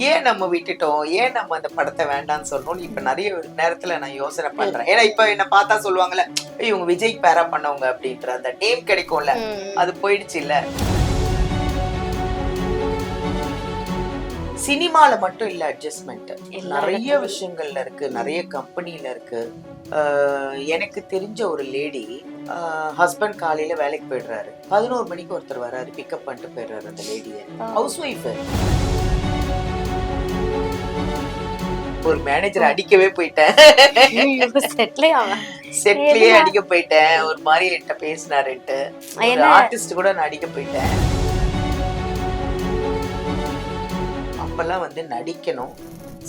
ஏன் நம்ம விட்டுட்டோம், ஏன் நம்ம அந்த படத்தை வேண்டாம்னு சொன்னோம்னு இப்ப நிறைய நேரத்துல நான் யோசனை பண்றேன். ஏன்னா இப்ப என்ன பார்த்தா சொல்லுவாங்கல்ல, "ஏய், இவங்க விஜய் பேரா பண்ணவங்க அப்படின்ற அந்த நேம் கிடைக்கும்ல, அது போயிடுச்சு இல்ல. சினிமால மட்டும் இல்ல அட்ஜஸ்ட்மெண்ட், நிறைய விஷயங்கள்ல இருக்கு, நிறைய கம்பெனில இருக்கு. எனக்கு தெரிஞ்ச ஒரு லேடி, ஹஸ்பண்ட் காலையில வேலைக்கு போயிடுறாரு, 11 மணிக்கு ஒருத்தர் வராரு, பிக்கப் பண்ணிட்டு போயிடுறாரு அந்த லேடிய. Housewife. ஒரு மேனேஜர் அடிக்கவே போயிட்டேன், செட்லயே அடிக்க போயிட்டேன். ஒரு மாதிரி என்கிட்ட பேசினாருன்ட்டு ஒரு ஆர்டிஸ்ட் கூட நான் அடிக்க போயிட்டேன். அப்பெல்லாம் வந்து நடிக்கணும்,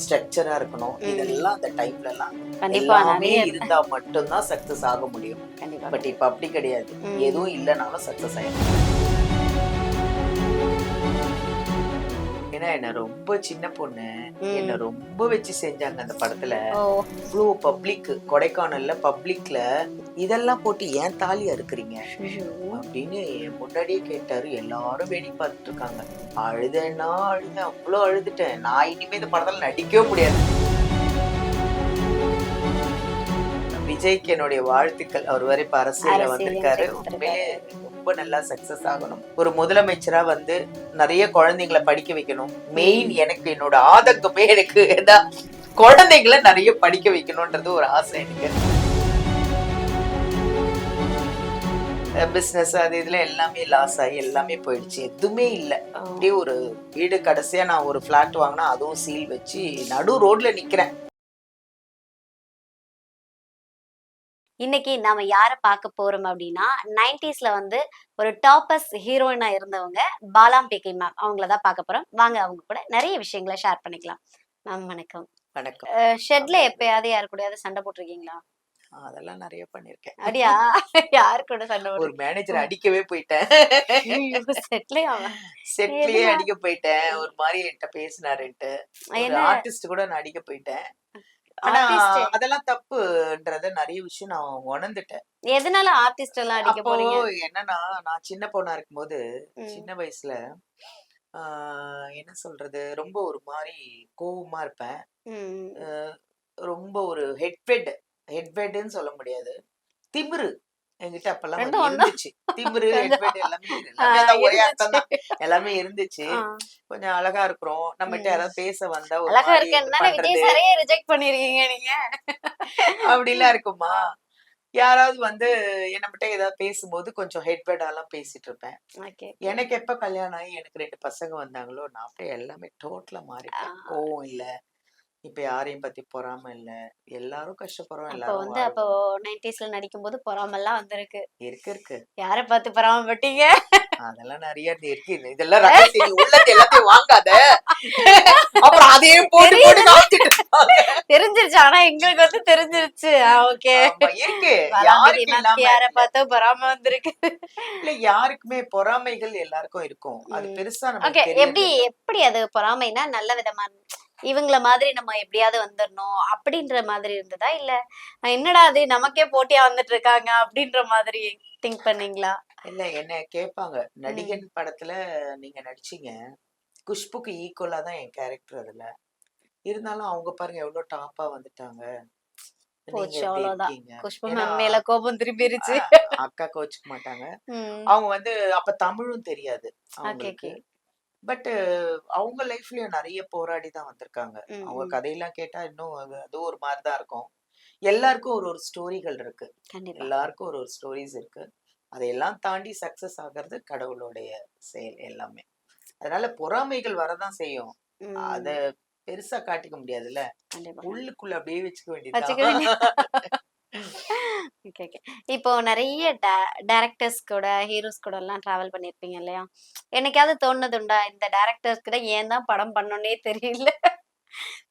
ஸ்ட்ரக்சரா இருக்கணும், இதெல்லாம் அந்த டைம்ல எல்லாம் எல்லாமே இருந்தா மட்டும்தான் சக்சஸ் ஆக முடியும். பட் இப்ப அப்படி கிடையாது, எதுவும் இல்லைனாலும் சக்சஸ் ஆயிடும். ஏன்னா என்ன ரொம்ப சின்ன பொண்ணு, என்ன ரொம்ப வச்சு செஞ்சாங்க அந்த படத்துல. இவ்வளோ பப்ளிக், கொடைக்கானல்ல பப்ளிக்ல இதெல்லாம் போட்டு ஏன் தாலி அறுக்குறீங்க அப்படின்னு முன்னாடியே கேட்டாரு. எல்லாரும் வேடிக்கை பார்த்துட்டு இருக்காங்க. அழுதேன்னா அழுதேன், அவ்வளோ அழுதுட்டேன். நான் இனிமே இந்த படத்துல நடிக்கவே முடியாது. விஜய்க்கு என்னுடைய வாழ்த்துக்கள். அவர் வரை இப்ப அரசியல்ல வந்திருக்காரு. உண்மையிலே ரொம்ப நல்லா சக்சஸ் ஆகணும். ஒரு முதலமைச்சரா வந்து நிறைய குழந்தைங்களை படிக்க வைக்கணும். மெயின் எனக்கு என்னோட ஆதங்கமே எனக்கு குழந்தைங்களை நிறைய படிக்க வைக்கணும்ன்றது ஒரு ஆசை எனக்கு. பிசினஸ் அது இதுல எல்லாமே லாஸ் ஆகி எல்லாமே போயிடுச்சு, எதுவுமே இல்லை. அப்படியே ஒரு வீடு, கடைசியா நான் ஒரு பிளாட் வாங்கினா அதுவும் சீல் வச்சு நடு ரோட்ல நிக்கிறேன். இன்னைக்கு நாம யார பார்க்க போறோம் அப்படின்னா, 90ஸ்ல வந்து ஒரு டாப்பஸ் ஹீரோயினா இருந்தவங்க பாலாம் பிகை மேம். அவங்கள தான் பார்க்க போறோம். வாங்க அவங்க கூட நிறைய விஷயங்களை ஷேர் பண்ணிக்கலாம். மேம் வணக்கம். வணக்கம். ஷெட்ல எப்பயாவது யாரு கூடயாவது சண்டை போட்டிருக்கீங்களா? அதெல்லாம் நிறைய பண்ணிருக்கேன். அப்படியா? யாரு கூட சண்டை ஒரு மேனேஜர் அடிக்கவே போயிட்டேன், செட்லயே அடிக்க போயிட்டேன். ஒரு மாதிரி என்கிட்ட பேசினாருன்ட்டு ஒரு ஆர்டிஸ்ட் கூட நான் அடிக்க போயிட்டேன். ஆனா அதெல்லாம் தப்புன்றத நிறைய விஷயம் நான் உணர்ந்துட்டேன். எதனால ஆர்டிஸ்ட் எல்லாம் அடிக்க போறீங்க? என்னன்னா, நான் சின்ன பொண்ணா இருக்கும்போது, சின்ன வயசுல என்ன சொல்றது, ரொம்ப ஒரு மாதிரி கோவமா இருப்பேன். ரொம்ப ஒரு ஹெட்வெட்ன்னு சொல்ல முடியாது, திமிரு என்கிட்ட அப்பெல்லாம் இருந்துச்சு. திமிரு, ஹெட்வெட் எல்லாமே ஒரே அர்த்தம் தான், எல்லாமே இருந்துச்சு. கொஞ்சம் அழகா இருக்கிறோம், நம்மகிட்ட யாராவது பேச வந்தா ஒரு அப்படிலாம் இருக்குமா. யாராவது வந்து என்ன மட்டும் ஏதாவது பேசும்போது கொஞ்சம் ஹெட்வெட்டாலாம் பேசிட்டு இருப்பேன். எனக்கு எப்ப கல்யாணம் ஆகி எனக்கு 2 பசங்க வந்தாங்களோ, நான் அப்படியே எல்லாமே டோட்டலா மாறிட்டேன். கோவம் இல்ல, இப்ப யாரையும் பத்தி பொறாம இல்ல, எல்லாரும் கஷ்டப்படுறோம். எல்லாரும் அப்போ 90ஸ்ல நடிக்கும் போது பொறாமல்லாம் வந்திருக்கு. இருக்கு. யார பார்த்து பொறாமப்பட்டீங்க? அதெல்லாம் நிறைய இருக்கு. இதெல்லாம் ரகசியம், நீ உள்ளது எல்லாத்தையும் வாங்காத. அப்புறம் அதையே போட்டு போட்டு காமிச்சிட்டு தெரிஞ்சிருச்சு. ஆனா எங்களுக்கு வந்து தெரிஞ்சிருச்சு. ஓகே. இருக்கு. யார பார்த்தா பொறாம வந்திருக்கு. இல்ல, யாருக்குமே பொறாமைகள் எல்லாருக்கும் இருக்கும். அது பெருசா நமக்கு எப்படி அது பொறாமைனா நல்ல விதமா, இவங்கள மாதிரி நம்ம எப்படியாவது வந்துடணும் அப்படின்ற மாதிரி இருந்ததா, இல்ல என்னடா அது நமக்கே போட்டியா வந்துட்டு இருக்காங்க அப்படின்ற மாதிரி திங்க் பண்ணீங்களா? இல்ல, என்ன கேட்பாங்க, நடிகன் படத்துல நீங்க நடிச்சீங்க, குஷ்புக்கு ஈக்குவலா தான் என் கேரக்டர் அதுல. இருந்தாலும் அவங்க பாருங்க எவ்வளவு டாப்பா வந்துட்டாங்க, அக்கா கோச்சுக்க மாட்டாங்க. அவங்க வந்து அப்ப தமிழும் தெரியாது அவங்களுக்கு. பட் அவங்க லைஃப்லயும் நிறைய போராடி தான் வந்திருக்காங்க. அவங்க கதையெல்லாம் கேட்டா இன்னும் அது ஒரு மாதிரிதான் இருக்கும். எல்லாருக்கும் ஒரு ஸ்டோரிகள் இருக்கு, எல்லாருக்கும் ஒரு ஸ்டோரிஸ் இருக்கு. அதையெல்லாம் தாண்டி சக்சஸ் ஆகிறது கடவுளுடைய செயல் எல்லாமே. அதனால பொறாமைகள் வரதான் செய்யும், அத பெருசா காட்டிக்க முடியாதுல்ல, உள்ளுக்குள்ள அப்படியே வச்சுக்க வேண்டியது. இப்போ நிறைய டைரக்டர்ஸ் கூட, ஹீரோஸ் கூட எல்லாம் டிராவல் பண்ணிருப்பீங்க இல்லையா? என்னைக்காவது தோணுதுண்டா, இந்த டைரக்டர்ஸ் கூட ஏன் தான் படம் பண்ணோன்னே தெரியல,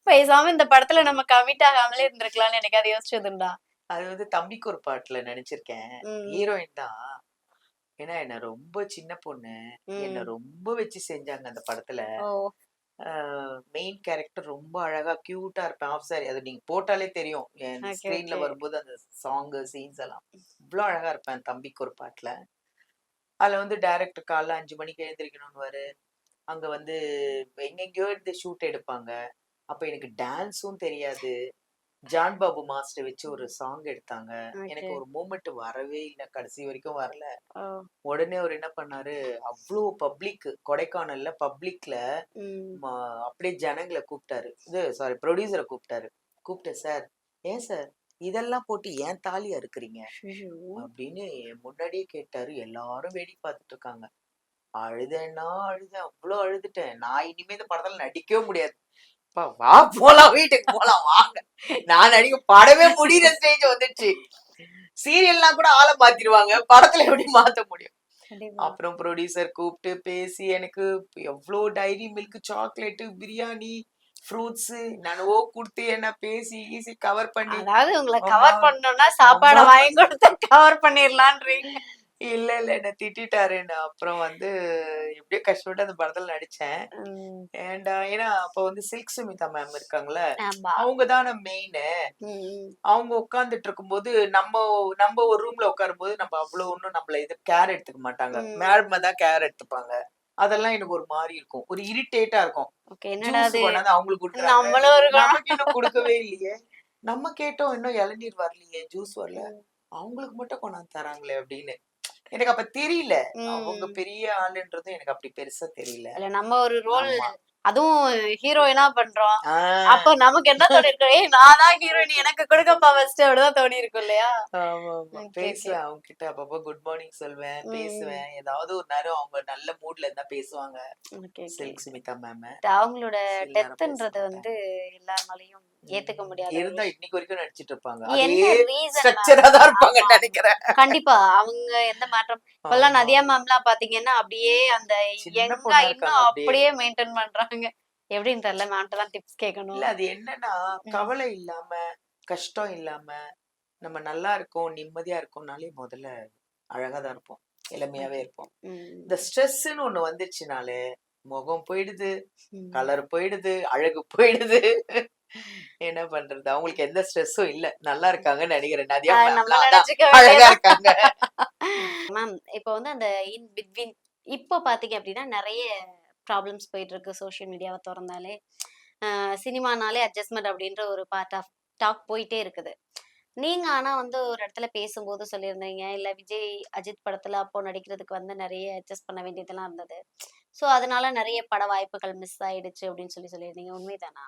பேசாம இந்த படத்துல நம்ம கமிட் ஆகாமலே இருந்திருக்கலாம்னு என்னைக்காவது யோசிச்சதுண்டா? அது வந்து தம்பிக்கு ஒரு பாட்டுல நினைச்சிருக்கேன். ஹீரோயின் தான். ஏன்னா என்ன ரொம்ப சின்ன பொண்ணு, என்ன ரொம்ப வச்சு செஞ்சாங்க அந்த படத்துல. மெயின் கேரக்டர் ரொம்ப அழகா கியூட்டா இருப்பேன், ஆஃப் சாரி. அது நீங்க போட்டாலே தெரியும், என் ஸ்கிரீன்ல வரும்போது அந்த சாங் சீன்ஸ் எல்லாம் இவ்வளவு அழகா இருப்பேன் தம்பிக்கு ஒரு பாட்டுல. அதுல வந்து டைரக்டர் காலைல 5 மணிக்கு எழுந்திரிக்கணும்னு, அங்க வந்து எங்கெங்கயோ இருந்து ஷூட் எடுப்பாங்க. அப்ப எனக்கு டான்ஸும் தெரியாது. ஜான் பாபு மாஸ்டர் வச்சு ஒரு சாங் எடுத்தாங்க. எனக்கு ஓகே. ஒரு மூமெண்ட் வரவே இல்ல. கடைசி வரைக்கும் வரல. ஓ! உடனே அவரு என்ன பண்ணாரு, அவ்ளோ பப்ளிக் கொடைக்கானல்ல பப்ளிக்ல ம். ம அப்படியே ஜனங்கள கூப்பிட்டாரு. சாரி புரொடியூசர கூப்பிட்டாரு. கூப்பிட்டு, "சார், ஏன் சார் இதெல்லாம் போட்டு ஏன் தாலி அறுக்குறீங்க?" ஐயோ! அப்படின்னு என் முன்னாடியே கேட்டாரு. எல்லாரும் வேடிக்கை பார்த்துட்டு இருக்காங்க. அழுதேன்னா அழுதேன். அவ்ளோ அழுதுட்டேன். நான் இனிமே இந்த படத்துல நடிக்கவே முடியாது. அப்பா வா போலாம் வீட்டுக்கு போலாம் வாங்க. நான் நடிக்க படமே முடியிற ஸ்டேஜ் வந்துடுச்சு. சீரியல்லாம் கூட ஆள மாத்திருவாங்க. படத்துல எப்படி மாத்த முடியும்? கண்டிப்பா. அப்புறம் புரொடியூசர் கூப்பிட்டு பேசி எனக்கு எவ்ளோ dairy milk, chocolate, biryani, fruits என்னென்னவோ குடுத்து என்ன பேசி கீசி கவர் பண்ணி அதாவது உங்கள ஆமா, கவர் பண்ணணும்னா சாப்பாட ஆமா. வாங்கி குடுத்து கவர் பண்ணிரலான்றீங்க. இல்ல, என்ன திட்டிட்டாரு என்ன. அப்புறம் வந்து எப்படியோ கஷ்டப்பட்டு அந்த படத்துல நடிச்சேன். ம். ஏன்னா அப்ப வந்து சில்க் சுமிதா மேம் இருக்காங்கல்ல, ஆமா. அவங்க தான மெயினு. ம். அவங்க உட்கார்ந்துட்டு இருக்கும்போது, நம்ம ஒரு ரூம்ல உட்காரும்போது, நம்ம அவ்வளோ ஒண்ணும் நம்மள இது கேர் எடுத்துக்க மாட்டாங்க. மேம் ம். தான் கேர் எடுத்துப்பாங்க. அதெல்லாம் எனக்கு ஒரு மாரி இருக்கும். ஒரு இரிட்டேட்டா இருக்கும். ஓகே. என்னடா ஜூஸ் இது? கொண்டாந்து அவங்களுக்கு குடுக்குறாங்க. நம்மளும் இருக்கோம். நமக்கு இன்னும் குடுக்கவே இல்லையே. நம்ம கேட்டோம் இன்னும் இளநீர் வரலையே, ஜூஸ் வரல. ம். அவங்களுக்கு மட்டும் கொண்டாந்து தராங்களே அப்படின்னு. எனக்கு அப்ப தெரியல. அவங்க ம். பெரிய ஆளுன்றது எனக்கு அப்படி பெருசா தெரியல. இல்ல நம்ம ஒரு ரோல் ஆமா. அதுவும் ஹீரோயினா பண்றோம். ஆ. அப்ப நமக்கு என்ன தோணிருக்கும்? ஏய் நான் தான் ஹீரோயின் எனக்கு குடுங்கப்பா ஃபர்ஸ்ட் அப்படிதான் தோணியிருக்கும் இல்லையா? ஆமாமா. Okay, okay. பேசுவேன் அவங்ககிட்ட அப்பப்போ குட் மார்னிங் சொல்வேன், ம். பேசுவேன். ஏதாவது ஒரு நேரம் அவங்க நல்ல மூட்ல இருந்தா பேசுவாங்க. Okay, okay. Silk Smitha ma'am. அவங்களோட சில நேரம் பேச டெத்துன்றது மாட்டேன். வந்து எல்லாராலயும் ஏத்துக்க முடியாத ஒரு இருந்தா விஷயம். இன்னைக்கு வரைக்கும் நடிச்சிட்டு இருப்பாங்க. அதே என்ன ரீசன் மேம்? ஸ்ட்ரக்சரா தான் ஆமா, இருப்பாங்கன்னு ஆமா. நெனைக்கிறேன். கண்டிப்பா. அவங்க எந்த மாற்றம் இப்பல்லாம் ஆமா, நதியா ஆமா. மேம்லாம் பாத்தீங்கன்னா, அப்படியே அந்த சின்ன யங்கா பொண்ணா இருக்காங்க இன்னும் அப்படியே. அப்படியே மெயின்டெயின் பண்றாங்க. எப்படின்னு தெரியல. மேம்ட்ட தான் டிப்ஸ் இல்ல கேட்கணும். அது என்னன்னா, ம். கவலை இல்லாம, கஷ்டம் இல்லாம, நம்ம நல்லா இருக்கோம், நிம்மதியா இருக்கோம்னாலே முதல்ல அழகா தான் இருப்போம். இளமையாவே ஓகே. இருப்போம். இந்த ம். ஸ்ட்ரெஸ்ன்னு ஒண்ணு வந்துச்சுனாலே, முகம் போயிடுது, ம். கலர் போயிடுது, அழகு போயிடுது. என்ன பண்றது? அவங்களுக்கு எந்த ஸ்ட்ரெஸ்ஸும் இல்ல. நல்லா இருக்காங்கன்னு நெனைக்கிறேன். நதியா நம்ம மேம்லாம் அதான் நெனச்சுக்க அழகா வேண்டியதுதான். இருக்காங்க. மேம் இப்போ வந்து அந்த இன் பிட்வீன் இப்போ பாத்தீங்க அப்படின்னா, நெறைய ப்ராப்ளம்ஸ் போயிட்டு இருக்கு. சோசியல் மீடியாவ தொறந்தாலே. சினிமானாலே அட்ஜஸ்ட்மென்ட் அப்படின்ற ஒரு பார்ட் ஆஃப் டாக் போயிட்டே இருக்குது. நீங்க ஆனா வந்து ஒரு இடத்துல பேசும்போது சொல்லியிருந்தீங்க, இல்ல விஜய், அஜித் படத்துல அப்போ நடிக்கிறதுக்கு வந்து நெறைய அட்ஜஸ்ட் பண்ண வேண்டியதெல்லாம் இருந்தது. ஸோ அதனால நெறைய பட வாய்ப்புகள் மிஸ் ஆயிடுச்சு அப்படின்னு சொல்லியிருந்தீங்க. உண்மைதானா?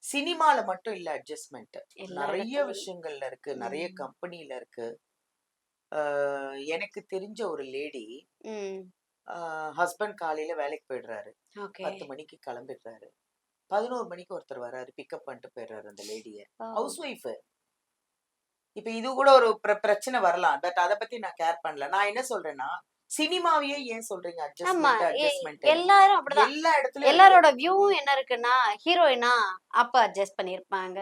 சினிமால மட்டும் இல்ல அட்ஜஸ்ட்மென்ட். எல்லா நெறைய இடத்துலயும். விஷயங்கள்ல இருக்கு. நெறைய ம். கம்பெனில இருக்கு. எனக்கு தெரிஞ்ச ஒரு லேடி, ம். ஹஸ்பண்ட் காலையில வேலைக்கு போயிடுறாரு. ஓகே. 10 மணிக்கு கிளம்பிடுறாரு. 11 மணிக்கு ஒருத்தர் வராரு. பிக்கப் பண்ணிட்டு போயிடுறாரு அந்த லேடிய. ஓ! House wife. இப்ப இது கூட ஒரு பிரச்சனை வரலாம். பட் அத பத்தி நான் கேர் பண்ணல. நான் என்ன சொல்றேன்னா, சினிமாவையே ஏன் சொல்றீங்க ஆமா. அட்ஜஸ்ட்மென்ட், அட்ஜஸ்ட்மென்ட்ன்னு? எல்லாரும் அப்படிதான். எல்லா இடத்துலயும் இருக்கு. எல்லாரோட வியூவும் என்ன இருக்குன்னா, ஹீரோயினா அப்ப அட்ஜஸ்ட் பண்ணியிருப்பாங்க.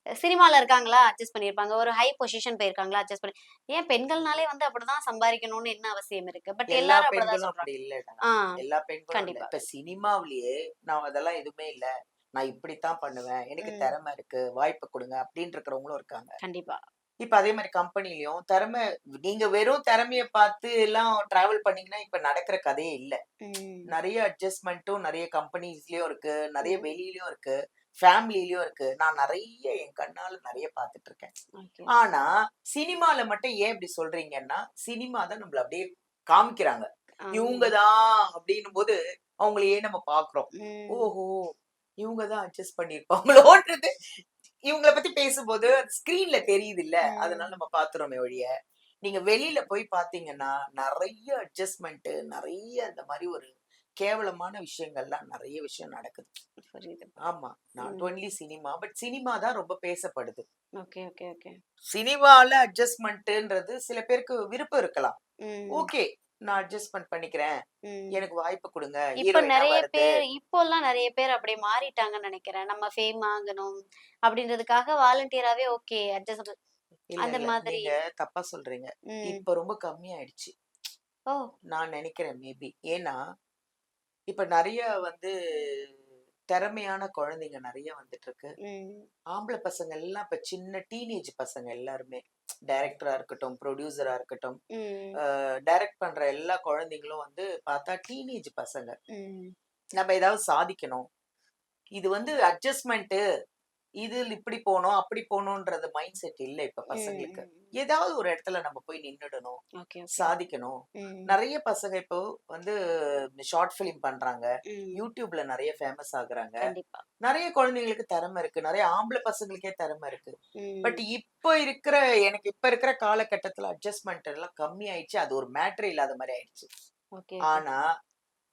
சினிமால இருக்காங்களா? அட்ஜஸ்ட் பண்ணியிருப்பாங்க. ஒரு ஹை பொசிஷன் போயிருக்காங்களா? அட்ஜஸ்ட் பண்ணி ஏன் பெண்கள்னாலே வந்து அப்படிதான் சம்பாரிக்கணும்னு என்ன அவசியம் இருக்கு? பட் எல்லா எல்லாரும் அப்படிதான் பெண்களும் அப்படி சொல்றாங்க. இல்லடா. ஆ எல்லா பெண்களும் இல்ல. கண்டிப்பா. இப்ப சினிமாவிலேயே நான் அதெல்லாம் எதுவுமே இல்ல. நான் இப்படித்தான் பண்ணுவேன். எனக்கு ம். திறமை இருக்கு. வாய்ப்பு குடுங்க அப்படின்னு இருக்கிறவங்களும் இருக்காங்க. கண்டிப்பா. இப்ப அதே மாரி கம்பெனிலயும் நீங்க வெறும் திறமைய பார்த்து எல்லாம் டிராவல் பண்ணீங்கன்னா, இப்ப நடக்கிற கதையே இல்ல. ம். நெறைய அட்ஜஸ்ட்மென்ட்டும் நெறைய கம்பெனிஸ்லயும் இருக்கு. நெறைய ம். வெளியிலயும் இருக்கு. ஃபேமிலிலயும் இருக்கு. நான் நெறைய என் கண்ணால நெறைய பார்த்துட்டு இருக்கேன். ஓகே. ஆனா, சினிமால மட்டும் ஏன் இப்படி சொல்றீங்கன்னா, சினிமா தான் நம்மள அப்படியே காமிக்கிறாங்க. இவங்க ஆ. தான் அப்படின்னும்போது, அவங்களையே நம்ம பார்க்குறோம். ம். ஓஹோ! இவங்க தான் அட்ஜஸ்ட் பண்ணியிருப்பாங்களோன்றது இவங்கள பத்தி பேசும்போது ஸ்க்ரீன்ல தெரியுதுல்ல. அதனால ம். நம்ம பார்த்துறோமே ஒழிய, நீங்க வெளியில போய் பார்த்தீங்கன்னா, நெறைய அட்ஜஸ்ட்மென்ட் நெறைய இந்த மாரி ஒரு கேவலமான விஷயங்கள்லாம் நெறைய விஷயம் நடக்குது. புரியுது. ஆமா. நாட் ம். Only cinema. பட் சினிமா தான் ரொம்ப பேசப்படுது. Okay, okay, okay. சினிமால அட்ஜஸ்ட்மென்ட்ன்றது சில பேருக்கு விருப்பம் இருக்கலாம். ம். ஓகே. நான் அட்ஜஸ்ட்மென்ட் பண்ணிக்கிறேன். ம். எனக்கு வாய்ப்பு குடுங்க. இப்ப ஹீரோயினா நெறைய வருது. பேர் இப்போலாம் நெறைய பேர் அப்படி மாறிட்டாங்கன்னு நெனைக்கிறேன். நம்ம ஃபேம் ஆகணும் அப்படின்றதுக்காக வாலண்டியராவே ஓகே அட்ஜஸ்ட் இல்ல, அந்த இல்ல. மாதிரி. நீங்க தப்பா சொல்றீங்க. ம். இப்ப ரொம்ப கம்மியாயிடுச்சு. ஓ! நான் நெனைக்கிறேன் மேபி. ஏன்னா, இப்ப நெறைய வந்து திறமையான குழந்தைங்க நெறைய வந்துட்டுருக்கு. ம். ஆம்பள பசங்க எல்லாம் இப்ப சின்ன டீனேஜ் பசங்க எல்லாருமே. டைரக்டரா இருக்கட்டும், புரொடியூசரா இருக்கட்டும், ம். டைரக்ட் பண்ற எல்லா குழந்தைங்களும் வந்து பார்த்தா டீனேஜ் பசங்க. ம். நம்ம ஏதாவது சாதிக்கணும். இது வந்து அட்ஜஸ்ட்மெண்ட், இதில் இப்படி போகணும் அப்படி போகணும்ன்றது மைண்ட் செட் இல்ல இப்ப பசங்களுக்கு. ஏதாவது ஒரு இடத்துல நம்ம போய் நின்னுடணும், சாதிக்கணும். நிறைய பசங்க இப்போ வந்து ஷார்ட் பிலிம் பண்றாங்க, யூடியூப்ல நிறைய ஃபேமஸ் ஆகுறாங்க. நிறைய குழந்தைங்களுக்கு திறமை இருக்கு, நிறைய ஆம்பளை பசங்களுக்கே திறமை இருக்கு. பட் எனக்கு இப்ப இருக்கிற காலகட்டத்துல அட்ஜஸ்ட்மெண்ட் எல்லாம் கம்மி ஆயிடுச்சு. அது ஒரு மேட்டர் இல்லாத மாதிரி ஆயிடுச்சு. ஆனா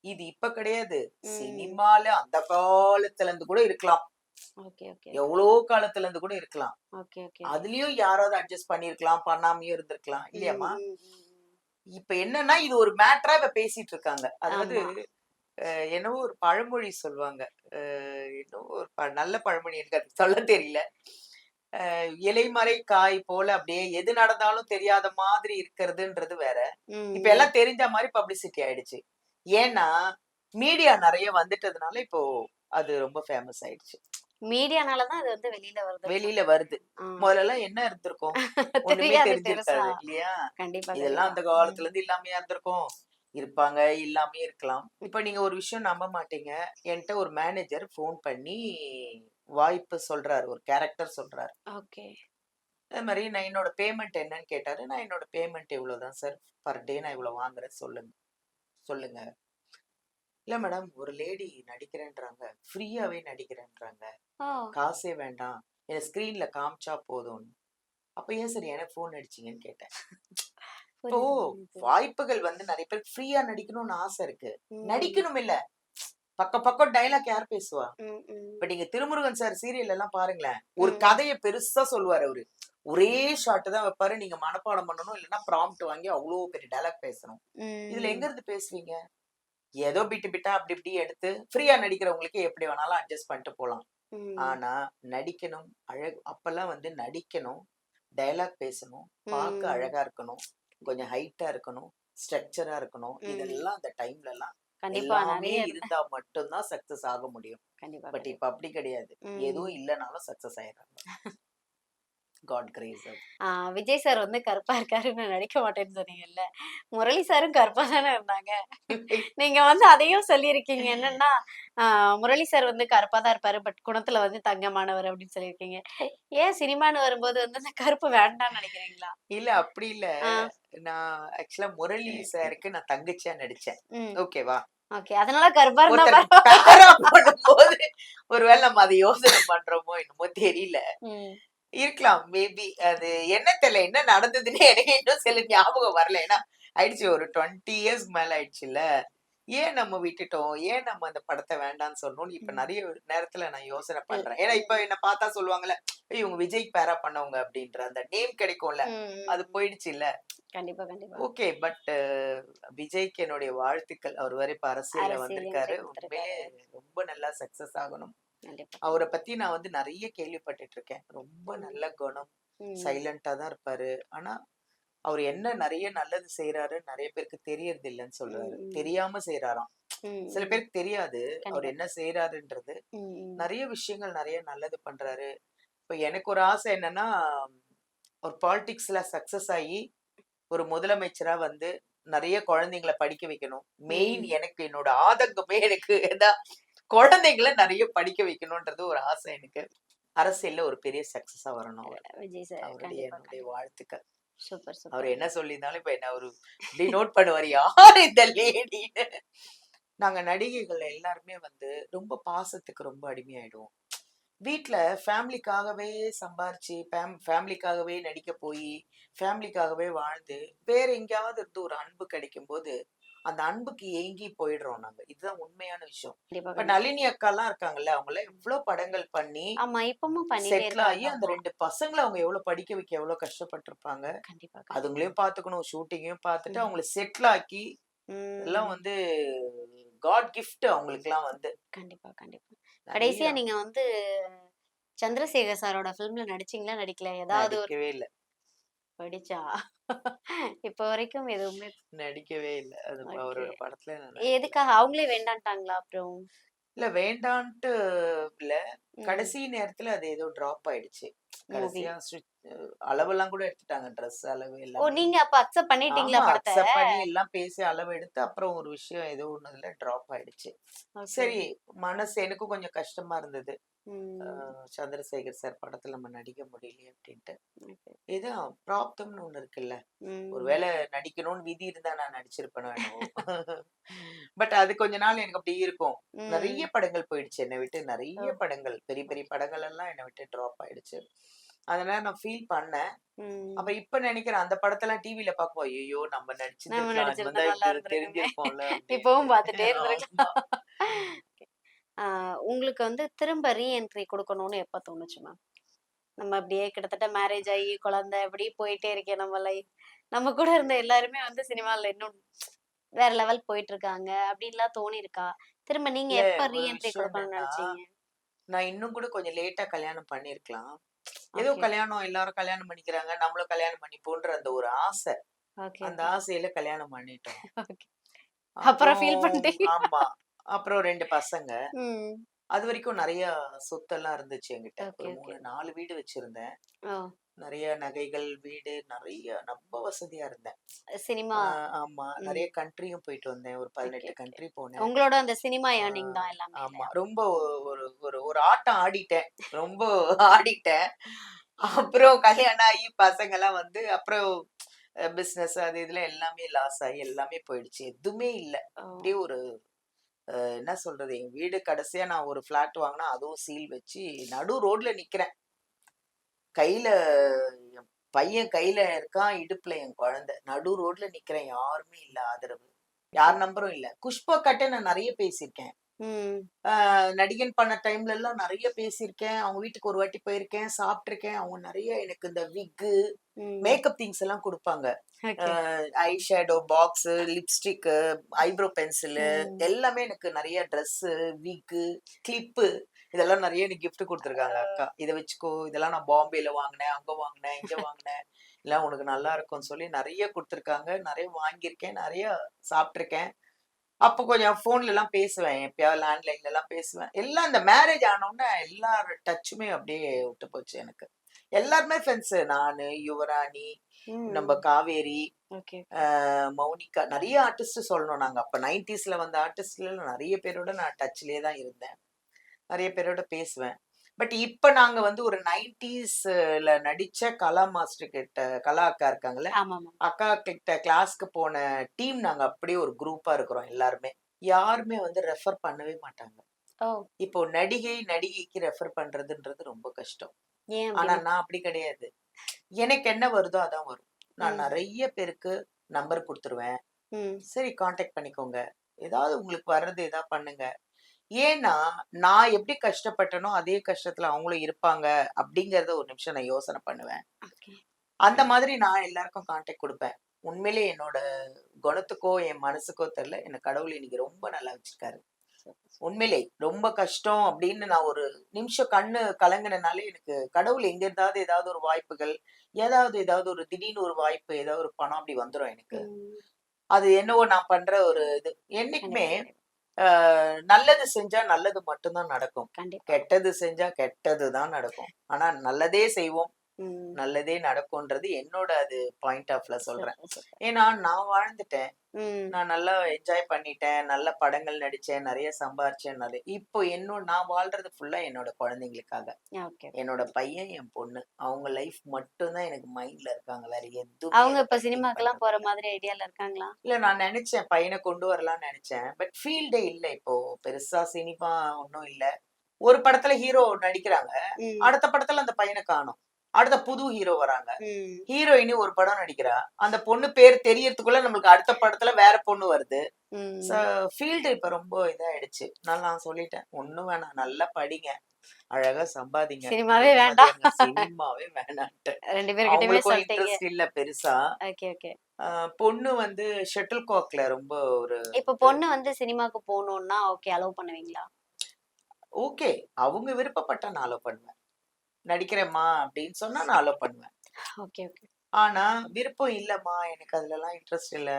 இது இப்ப கிடையாது, சினிமால அந்த காலத்துல இருந்து கூட இருக்கலாம், எவ்வளோ காலத்துல இருந்து கூட இருக்கலாம். அதுலயும் யாராவது அட்ஜஸ்ட் பண்ணிருக்கலாம், பண்ணாமயும் இருந்திருக்கலாம் இல்லையாமா. இப்ப என்னன்னா இது ஒரு மேட்டரா இப்ப பேசிட்டு இருக்காங்க. அதாவது என்னவோ ஒரு பழமொழி சொல்லுவாங்க, என்னவோ ஒரு நல்ல பழமொழி, எனக்கு அது சொல்ல தெரியல. இலைமறை காய் போல அப்படியே எது நடந்தாலும் தெரியாத மாதிரி இருக்கிறதுன்றது வேற. இப்ப எல்லாம் தெரிஞ்ச மாதிரி பப்ளிசிட்டி ஆயிடுச்சு. ஏன்னா மீடியா நிறைய வந்துட்டதுனால இப்போ அது ரொம்ப ஃபேமஸ் ஆயிடுச்சு. மீடியானாலதான் அது வந்து வெளியில வருது. முதல்ல என்ன இருந்திருக்கும், ஒண்ணுமே தெரிஞ்சிருக்காது இல்லையா. இதெல்லாம் அந்த காலத்துல இருந்து இல்லாமையா இருந்திருக்கும், இருப்பாங்க, இல்லாமே இருக்கலாம். இப்ப நீங்க ஒரு விஷயம் நம்ப மாட்டீங்க, என்கிட்ட ஒரு மேனேஜர் போன் பண்ணி வாய்ப்பு சொல்றாரு, ஒரு கேரக்டர் சொல்றாரு. அது மாதிரி நான் என்னோட பேமெண்ட் என்னன்னு கேட்டாரு. நான் என்னோட பேமெண்ட் இவ்வளவுதான் சார், பர் டே நான் இவ்வளவு வாங்குறேன், சொல்லுங்க. இல்ல மேடம், ஒரு லேடி நடிக்கிறேன்றாங்க, ஃப்ரீயாவே நடிக்கிறேன்றாங்க, காசே வேண்டாம், என்ன ஸ்கிரீன்ல காமிச்சா போதும். அப்ப ஏன் சார் எனக்கு போன் அடிச்சீங்கன்னு கேட்டேன். இப்போ வாய்ப்புகள் வந்து நிறைய பேருக்கு ஃப்ரீயா நடிக்கணும்னு ஆசை இருக்கு, நடிக்கணும் இல்ல, பக்கம் டைலாக் யார் பேசுவா. இப்ப நீங்க திருமுருகன் சார் சீரியல் எல்லாம் பாருங்களேன், ஒரு கதையை பெருசா சொல்லுவாரு அவரு, ஒரே ஷாட் தான் வைப்பாரு, நீங்க மனப்பாடம் பண்ணணும், இல்லைன்னா ப்ராம்ப்ட் வாங்கி அவ்வளவு பெரிய டைலாக் பேசணும். இதுல எங்க இருந்து பேசுவீங்க, ஏதோ பிட்டா அப்படி இப்படி எடுத்து ஃப்ரீயா நடிக்கிறவங்களுக்கு எப்படி வேணாலும் அட்ஜஸ்ட் பண்ணிட்டு போலாம். ஆனா நடிக்கணும், அப்பெல்லாம் வந்து நடிக்கணும், டைலாக் பேசணும், பார்க்க அழகா இருக்கணும், கொஞ்சம் ஹைட்டா இருக்கணும், ஸ்ட்ரக்சரா இருக்கணும். இதெல்லாம் அந்த டைம்ல எல்லாம் எல்லாமே இருந்தா மட்டும்தான் சக்சஸ் ஆக முடியும். பட் இப்ப அப்படி கிடையாது, எதுவும் இல்லைனாலும் சக்சஸ் ஆயிடுறாங்க. God grace. விஜய் சார் வந்து கருப்பா இருக்காருன்னு நடிக்க மாட்டேன்னு சொன்னீங்கல்ல, முரளி சாரும் கருப்பா தானே இருந்தாங்க. நீங்க வந்து அதையும் சொல்லியிருக்கீங்க, என்னன்னா முரளி சார் வந்து கருப்பா தான் இருப்பாரு, பட் குணத்துல வந்து தங்கமானவர் அப்படின்னு சொல்லியிருக்கீங்க. ஏன் சினிமான்னு வரும்போது வந்து அந்த கருப்பு வேண்டாம்னு நினைக்கிறீங்களா? இல்ல அப்படி இல்ல, நான் ஆக்சுவலா முரளி சாருக்கு நான் தங்கச்சியா நடிச்சேன், ஓகேவா. அதனால கருப்பா இருந்தா பண்ணும்போது ஒருவேளை நம்ம அதை யோசனை பண்றோமோ என்னமோ தெரியல, இருக்கலாம் மேபி. அது என்ன தெரியல, என்ன நடந்ததுன்னு எனக்கு இன்னும் சில ஞாபகம் வரல. ஏன்னா ஆயிடுச்சு, ஒரு 20 years மேல ஆயிடுச்சுல்ல. ஏன் நம்ம விட்டுட்டோம், ஏன் நம்ம அந்த படத்தை வேண்டாம்னு சொன்னோம்னு இப்ப நிறைய நேரத்துல நான் யோசனை பண்றேன். ஏன்னா இப்ப என்ன பார்த்தா சொல்லுவாங்கல்ல, இவங்க விஜய் பேரா பண்ணவங்க அப்படின்ற அந்த நேம் கிடைக்கும்ல, அது போயிடுச்சு இல்ல. ஓகே, பட் விஜய்க்கு என்னுடைய வாழ்த்துக்கள். அவர் வரை இப்ப அரசியல்ல வந்திருக்காரு, உண்மையிலே ரொம்ப நல்லா சக்சஸ் ஆகணும். அவரை பத்தி நான் வந்து நிறைய கேள்விப்பட்டுட்டு இருக்கேன், ரொம்ப நல்ல குணம், சைலண்டா தான் இருப்பாரு. ஆனா அவர் என்ன நிறைய நல்லது செய்யறாரு நிறைய பேருக்கு தெரியறது இல்லைன்னு சொல்றாரு, தெரியாம செய்யறாராம். சில பேருக்கு தெரியாது அவர் என்ன செய்யறாருன்றது. நிறைய விஷயங்கள் நிறைய நல்லது பண்றாரு. இப்ப எனக்கு ஒரு ஆசை என்னன்னா, ஒரு பாலிடிக்ஸ்ல சக்சஸ் ஆகி ஒரு முதலமைச்சரா வந்து நிறைய குழந்தைங்களை படிக்க வைக்கணும். மெயின் எனக்கு என்னோட ஆதங்கமே எனக்கு குழந்தைங்களை நிறைய படிக்க வைக்கணும்ன்றது ஒரு ஆசை எனக்கு. அரசியல்ல ஒரு பெரிய சக்சஸா வரணும் அவருடைய என்னுடைய வாழ்த்துக்கள். அவர் என்ன சொல்லியிருந்தாலும் இப்ப என்ன ஒரு இப்படி நோட் பண்ணுவார், யார் இந்த லேடின்னு. நாங்க நடிகைகள் எல்லாருமே வந்து ரொம்ப பாசத்துக்கு ரொம்ப அடிமையாயிடுவோம். வீட்டுல ஃபேமிலிக்காகவே சம்பாரிச்சு ஃபேமிலிக்காகவே நடிக்க போய் ஃபேமிலிக்காகவே வாழ்ந்து வேற எங்கேயாவது இருந்து ஒரு அன்பு கிடைக்கும் போது அந்த அன்புக்கு ஏங்கி போயிடுறோம் நாங்க. இதுதான் உண்மையான விஷயம். இப்ப நளினி அக்கா எல்லாம் இருக்காங்கல்ல, அவங்க எல்லாம் எவ்வளவு படங்கள் பண்ணி செட்டில் ஆகி அந்த 2 பசங்களை அவங்க எவ்வளவு படிக்க வைக்க எவ்வளவு கஷ்டப்பட்டிருப்பாங்க. அதுங்களையும் பாத்துக்கணும், ஷூட்டிங்கையும் பார்த்துட்டு அவங்களை செட்டில் ஆக்கி எல்லாம் வந்து காட் கிஃப்ட் அவங்களுக்கு எல்லாம் வந்து. கடைசியா நீங்க வந்து சந்திரசேகர் சாரோட ஃபிலிம்ல நடிச்சீங்களா நடிக்கல? ஏதாவது நடிக்கவே இல்ல. படிச்சா இப்ப வரைக்கும் எதுவுமே நடிக்கவே இல்ல. அது அவரோட படத்துல எதுக்காக அவங்களே வேண்டான்ட்டாங்களா? அப்புறம் இல்ல வேண்டான்ட்டு இல்ல, கடைசி நேரத்துல அது ஏதோ டிராப் ஆயிடுச்சு. மூவி. கடைசியா அளவெல்லாம் கூட எடுத்துட்டாங்க. ட்ரெஸ் அளவு ஓ! எல்லாமே. நீங்க அப்ப அக்செப்ட் பண்ணிட்டீங்களா ஆமா. படத்த? அக்செப்ட் பண்ணி எல்லாம் பேசி அளவு எடுத்து, அப்புறம் ஒரு விஷயம் ஏதோ ஒண்ணுல ட்ராப் ஆயிடுச்சு. ஓகே. சரி, மனசு எனக்கும் கொஞ்சம் கஷ்டமா இருந்தது. ம். சந்திரசேகர் சார் படத்துல நம்ம நடிக்க முடியலையே அப்படின்ட்டு. ஓகே. ஏதோ பிராப்தம்னு ஒண்ணு இருக்குல்ல. ம். ஒருவேளை நடிக்கணும்னு விதி இருந்தா நான் நடிச்சிருப்பேனோ என்னவோ. பட் அது கொஞ்ச நாள் எனக்கு அப்படி இருக்கும். நெறைய ம். படங்கள் போயிடுச்சு. என்னை விட்டு ஓ! நெறைய படங்கள். பெரிய பெரிய படங்கள் எல்லாம் என்னை விட்டு ட்ராப் ஆயிடுச்சு. அதனால நான் ஃபீல் பண்ணேன். அப்ப ம். இப்ப நினைக்கிறேன் அந்த படத்தெல்லாம் டிவில பார்க்கும்போது, ஐயய்யோ! நம்ம நம்ம நடிச்சிருந்திருக்கலாம். அது நடிச்சிருந்தா வந்தா நல்லா இப்படி இருந்திருக்குமே. தெரிஞ்சிருக்கும்ல இப்பவும் அப்படின்ட்டு. பார்த்துட்டே ஆமா. இருந்திருக்கலாம். ஆ உங்களுக்கு வந்து திரும்ப ரீஎன்ட்ரி குடுக்கணும்னு எப்ப தோணுச்சு மேம்? நம்ம அப்படியே கிட்டத்தட்ட மேரேஜ் ஆகி, குழந்தை இப்படி போயிட்டே இருக்கே நம்ம லைஃப். நம்ம கூட இருந்த எல்லாருமே வந்து சினிமால இன்னும் வேற லெவல் போயிட்டு இருக்காங்க. அப்படின்லாம் தோணியிருக்கா? திரும்ப நீங்க இல்ல எப்ப ஒரு ரீஎன்ட்ரி விஷயம் குடுக்கணும்னு என்னன்னா, நெனச்சீங்க? நான் இன்னும் கூட கொஞ்சம் லேட்டா கல்யாணம் பண்ணியிருக்கலாம். ஏதோ ஓகே, கல்யாணம் எல்லாரும் கல்யாணம் பண்ணிக்கிறாங்க. நம்மளும் கல்யாணம் பண்ணிப்போன்ற அந்த ஒரு ஆசை. ஓகே, அந்த ஓகே, ஆசையில கல்யாணம் பண்ணிட்டோம். ஓகே. அப்புறம் அப்புறம் ஃபீல் பண்ணிட்டீங்க. ஆமா. அப்புறம் 2 பசங்க. ம். அதுவரைக்கும் நெறைய சொத்தெல்லாம் இருந்துச்சு என்கிட்ட. ஓகே, ஒரு ஓகே. 3, 4 வீடு வச்சிருந்தேன். ஓ! நெறைய நகைகள், வீடு நெறைய ரொம்ப வசதியா இருந்தேன். சினிமா. ஆ ஆமா. ம். நெறைய கண்ட்ரியும் போயிட்டு வந்தேன். ஒரு ஓகே, 18 ஓகே. கண்ட்ரி போனேன். உங்களோட அந்த சினிமா ஆ ஏர்னிங் தான் எல்லாமே ஆமா. இல்லையா? ரொம்ப ஒரு ஒரு ஒரு ஆட்டம் ஆடிட்டேன். ரொம்ப ஆடிட்டேன். அப்புறம் கல்யாணம் ஆகி பசங்கலாம் வந்து அப்புறம் பிசினஸ் அது இதுல எல்லாமே லாஸ் ஆகி எல்லாமே போயிடுச்சு. எதுவுமே இல்ல. ஓ! அப்படியே ஒரு என்ன சொல்றது? என் வீடு கடைசியா நான் ஒரு ஃப்ளாட் வாங்குனேன். அதுவும் சீல் வச்சு நடு ரோட்ல நிக்கிறேன். கையில என் பையன் கையில இருக்கான். இடுப்புல என் குழந்தை. நடு ரோட்ல நிக்கிறேன். யாருமே இல்ல ஆதரவு. யார் நம்பரும் இல்ல. குஷ்பா கிட்ட நான் நெறைய பேசியிருக்கேன். ம். நடிகன் பண்ண டைம்ல எல்லாம் நெறைய பேசியிருக்கேன். அவங்க வீட்டுக்கு ஒரு வாட்டி போயிருக்கேன். சாப்ட்டுருக்கேன். அவங்க நெறைய எனக்கு இந்த விக்கு, ம். மேக்கப் திங்ஸ் எல்லாம் குடுப்பாங்க. Okay. Eye shadow box, lipstick, eyebrow pencil ம். எல்லாமே எனக்கு நெறைய ட்ரெஸ்ஸு, விக்கு, கிளிப்பு இதெல்லாம் நெறைய எனக்கு கிஃப்ட் குடுத்துருக்காங்க அக்கா. இத வச்சுக்கோ. இதெல்லாம் நான் பாம்பேல வாங்குனேன், அங்க வாங்குனேன், இங்க வாங்குனேன். எல்லாம் உனக்கு நல்லா இருக்கும்னு சொல்லி நெறைய குடுத்துருக்காங்க. நெறைய வாங்கியிருக்கேன். நெறைய சாப்ட்டுருக்கேன். அப்போ கொஞ்சம் ஃபோன்லலாம் பேசுவேன். எப்பயாவது லேண்ட்லைன்லலாம் பேசுவேன். எல்லாம் இந்த மேரேஜ் ஆனோனே எல்லார் டச்சுமே அப்படியே விட்டு போச்சு எனக்கு. எல்லாருமே ஃப்ரெண்ட்ஸு. நானு, யுவராணி, நம்ப ம். Kaveri, okay, okay. மௌனிகா நெறைய ஆர்டிஸ்ட் சொல்லணும் நாங்க. அப்ப 90ஸ்ல வந்த ஆர்டிஸ்ட்ல நெறைய பேரோட நான் டச்லயே தான் இருந்தேன். நெறைய பேரோட பேசுவேன். பட் இப்ப நாங்க வந்து ஒரு 90ஸ்ல நடிச்ச கலா மாஸ்டர் கிட்ட கலா அக்கா இருக்காங்கல்ல, ஆமாமா. அக்கா கிட்ட கிளாஸ்க்கு போன டீம் நாங்க அப்படியே ஒரு குரூப்பா இருக்கிறோம் எல்லாருமே. யாருமே வந்து ரெஃபர் பண்ணவே மாட்டாங்க. ஓ! இப்போ நடிகைக்கு ரெஃபர் பண்றதுன்றது ரொம்ப கஷ்டம். ஏன் ஆனா அப்படி? நான் அப்படி கிடையாது. எனக்கு என்ன வருதோ அதான் வரும். நான் ம். நெறைய பேருக்கு நம்பர் குடுத்துருவேன். ம். சரி கான்டாக்ட் பண்ணிக்கோங்க. ஏதாவது உங்களுக்கு வர்றது ஏதாவது பண்ணுங்க. ஏன்னா, நான் எப்படி கஷ்டப்பட்டேனோ, அதே கஷ்டத்துல அவங்களும் இருப்பாங்க அப்படிங்கிறத ஒரு நிமிஷம் நான் யோசனை பண்ணுவேன். ஓகே. அந்த மாதிரி நான் எல்லாருக்கும் கான்டாக்ட் குடுப்பேன். உண்மையிலேயே என்னோட குணத்துக்கோ, என் மனசுக்கோ தெரியல. என்ன கடவுள் இன்னைக்கு ரொம்ப நல்லா வச்சிருக்காரு. உண்மையிலே ரொம்ப கஷ்டம் அப்படின்னு நான் ஒரு நிமிஷம் கண்ணு கலங்குனனாலே எனக்கு கடவுள் எங்க இருந்தாவது ஏதாவது ஒரு வாய்ப்புகள், ஏதாவது ஒரு திடீர்னு ஒரு வாய்ப்பு, ஏதாவது ஒரு பணம் அப்படி வந்துரும் எனக்கு. ம். அது என்னவோ நான் பண்ற ஒரு இது. என்னைக்குமே கண்டிப்பா, கண்டிப்பா. நல்லது செஞ்சா நல்லது மட்டும் தான் நடக்கும். கண்டிப்பா. கெட்டது செஞ்சா கெட்டது தான் நடக்கும். ஆனா நல்லதே செய்வோம். ம். நல்லதே நடக்கும்ன்றது என்னோட அது பாயிண்ட் ஆஃப்ல சொல்றேன். Super, super. ஏன்னா நான் வாழ்ந்துட்டேன். ம். நான் நல்லா என்ஜாய் பண்ணிட்டேன். நல்ல படங்கள் நடிச்சேன். நெறைய சம்பாரிச்சேன். இப்போ நான் வாழ்றது ஃபுல்லா என்னோட குழந்தைங்களுக்காக. ஓகே, என்னோட ஓகே. பையன், என் பொண்ணு. அவங்க லைஃப் மட்டும் தான் எனக்கு மைண்ட்ல இருக்காங்க. வேற எதுவுமே அவங்க எத இப்ப பத்தி திங்க் சினிமாக்கெல்லாம் போற பண்றதில்ல. மாதிரி ஐடியால இருக்காங்களா? இல்ல நான் நெனச்சேன். பையன கொண்டு வரலாம்னு நெனச்சேன். பட் ஃபீல்டே இல்ல இப்போ. பெருசா சினிமா ஒண்ணும் இல்ல. ஒரு படத்துல ஹீரோ நடிக்கிறாங்க. ம். அடுத்த படத்துல அந்த பையன காணோம். அடுத்த புது ஹீரோ வராங்க. ம். ஹீரோயினி ஒரு படம் நடிக்கிறா. அந்த பொண்ணு பேர் தெரியறதுக்குள்ள நம்மளுக்கு அடுத்த படத்துல வேற பொண்ணு வருது. சோ ம். ஃபீல்டு இப்ப ரொம்ப இதாயிடுச்சு. நான் சொல்லிட்டேன். ஒண்ணும் வேணாம். நல்லா படிங்க. அழகா சம்பாதிங்க. சினிமாவே நிம்மதியா வேண்டாம். இருங்க. சினிமாவே வேணான்ட்டேன். 2 பேர்கிட்டயுமே அவங்களுக்கும் சொல்ட்டீங்க. இன்ட்ரெஸ்ட் இல்ல பெருசா. Okay, okay. பொண்ணு வந்து ஷட்டில் காக்ல ரொம்ப ஒரு இப்ப இது. பொண்ணு வந்து சினிமாக்கு போணும்னா, ஓகே அலோவ் பண்ணுவீங்களா? ஓகே. அவங்க விருப்பப்பட்டா நான் அலோ பண்ணுவேன். நடிக்கிறேம்மா அப்படின்னு சொன்னா நான் அலோ பண்ணுவேன். Okay, okay. ஆனா, விருப்பம் இல்லம்மா, எனக்கு அதுலலாம் இன்ட்ரெஸ்ட் இல்ல.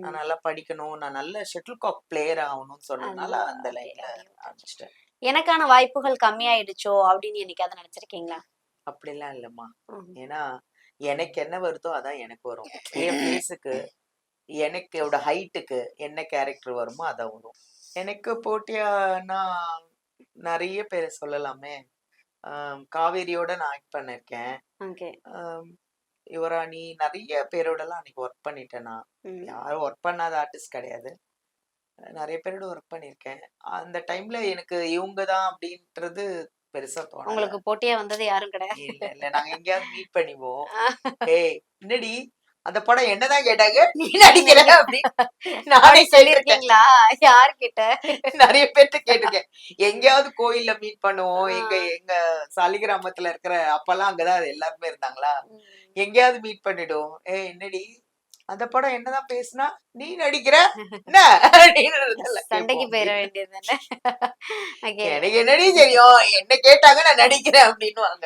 நான் ம். நல்லா படிக்கணும். நான் நல்ல ஷட்டில் காக் பிளேயர் ஆகணும்னு சொன்னதுனால, அதனால அந்த அப்படி லைன்ல அப்படி விட்டாச்சு. ஆரம்பிச்சுட்டேன். எனக்கான வாய்ப்புகள் கம்மியாயிடுச்சோ! அப்படின்னு என்னைக்காவது நெனச்சிருக்கீங்களா? அப்படிலாம் இல்லம்மா. ம். ஏன்னா எனக்கு என்ன வருதோ அதான் எனக்கு வரும். என் ஃபேஸுக்கு எனக்கோட ஹைட்டுக்கு என்ன கேரக்டர் வருமோ அதான் வரும். எனக்கு போட்டியானா நெறைய பேர சொல்லலாமே. காவேரியோட நான் ஆக்ட் பண்ணிருக்கேன். ஓகே. யுவராணி நெறைய பேரோடலாம் அன்னைக்கு ஒர்க் பண்ணிட்டேன் நான். ம். யாரும் ஒர்க் பண்ணாத ஆர்டிஸ்ட் கிடையாது. நெறைய பேரோட ஒர்க் பண்ணியிருக்கேன். அந்த டைம்ல எனக்கு இவங்க தான் அப்படின்றது பெருசா தோணல. உங்களுக்கு போட்டியா வந்தது யாரும் கிடையாது. இல்ல, இல்ல. நாங்க எங்கேயாவது மீட் பண்ணிப்போம். "ஏய் என்னடி அந்த படம் என்னதான் கேட்டாங்க? நீ நடிக்கிற" அப்படின்னு நானே அப்படி கேட்டிருக்கேன். சொல்லியிருக்கீங்களா? யார்கிட்ட? நெறைய பேர்ட்ட கேட்டிருக்கேன். எங்கேயாவது கோயில்ல மீட் பண்ணுவோம். ஆ. எங்க எங்க சாலிகிராமத்துல இருக்கிற அப்பலாம் அங்கதான் எல்லாருமே இருந்தாங்களா? ம். எங்கேயாவது மீட் பண்ணிடுவோம். "ஏய் என்னடி அந்த படம் என்னதான் பேசுனா? நீ நடிக்கிற? என்ன?" அப்படின்றதெல்லாம் சண்டைக்கு கேட்போம் போயிர அப்படி. வேண்டியது தானே. ஓகே. எனக்கு என்னடி தெரியும்? என்ன கேட்டாங்க நான் நடிக்கிறேன் அப்படின்னுவாங்க.